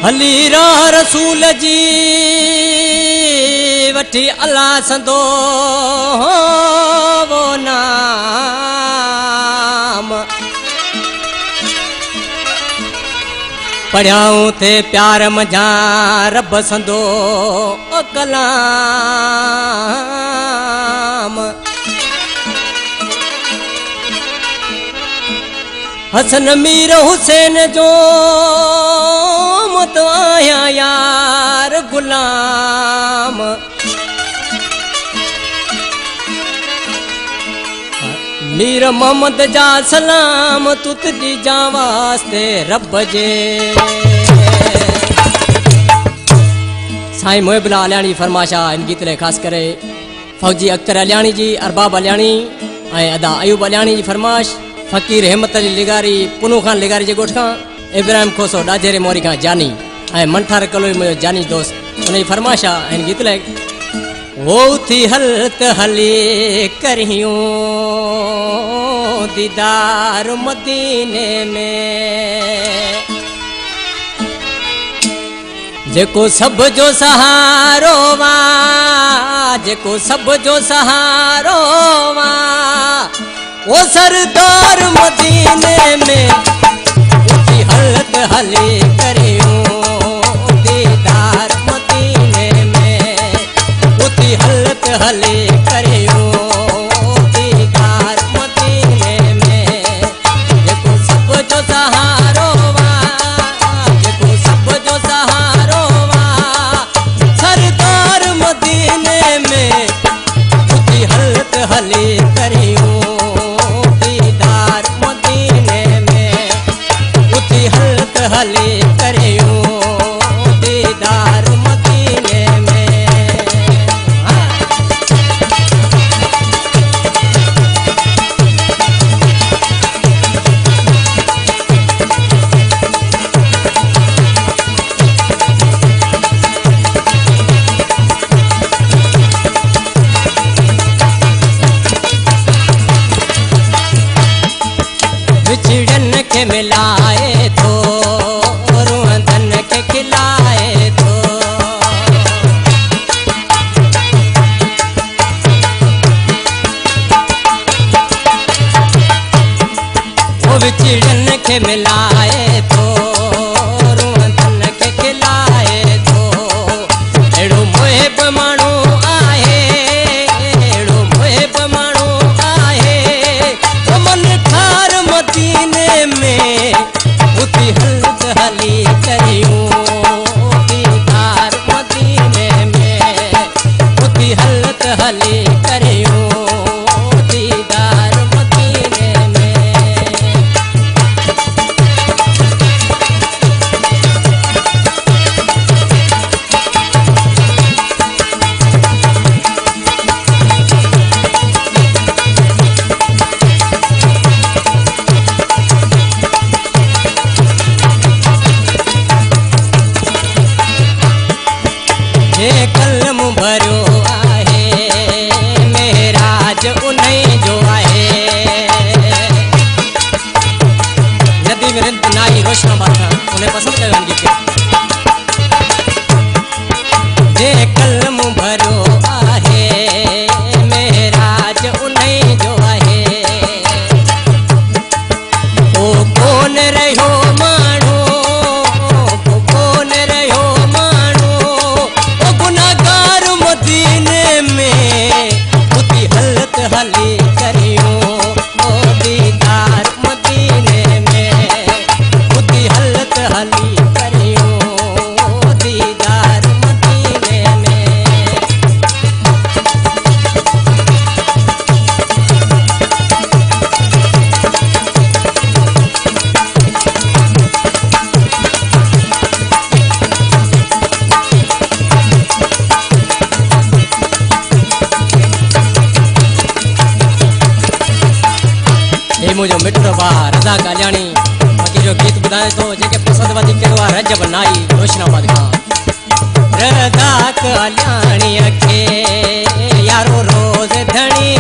हली रा रसूल जी वठी अल्लाह संदो वो नाम पढ़ियाऊं थे प्यार मजा रब संदो कलाम हसन मीर हुसैन जो मत आया यार गुलाम मीर मोहम्मद जा सलाम तुत दी जा वास्ते रब जे साईं मोहब्बला अलियाणी फरमाशा इन गीत ले खास करे फौजी अख्तर अलियाणी जी अरबाब अलियाणी ऐं अदा अयूब अलियाणी जी फरमाश फकीर हिम्मत अली लिगारी पुनू खान लिगारी जे गोठ खां इब्राहिम खोसो डाजेरे मोरी खां जानी ऐं मंठार कलोई मुंहिंजो जानी दोस्त उन जी फरमाशा हिन गीत लाइ वो थी हलत हली करियूं दीदार मदीने में जेको सब जो सहारो वा जेको सब जो सहारो वा वो सरदार मदीने में उठी हलत हली करियूं दीदार मदीने में उठी हलत हली करियूं दीदार मदीने में जेको सब जो सहारो वा जेको सब जो सहारो वा सरदार मदीने में उठी हलत हली करियूं हले करियो दीदार मदीने में विछड़न के मिलाए तो विछड़न के मिलाए तो रुअंदन के खिलाए तो एड़ो मुहिब माण्हू आहे एड़ो मुहिब माण्हू आहे तो मन ठार मदीने में उठी हलत हली करियूं दीदार मदीने में उठी हलत हली करियूं कलम भरो आहे मेराज उन्हें जो आहे नदी में नाई रोशनाबाद था उन्हें पसंद कयो गीत जे कलम भरो आहे मेराज उन्हें जो आहे ओ कौन रहो माण्हू ओ कौन रहो मदीने में उठी हलत हली करियूं दीदार मदीने में उठी हलत हली करियूं दीदार मदीने में मुझो मिठो बा रज़ा कालियाणी बाक़ी जो गीत ॿुधाए थो जेके पसंदि वधीक कयो आहे रजब नाई रोशनाबाद खां रज़ा कालियाणीअ खे यारो रोज़ धणी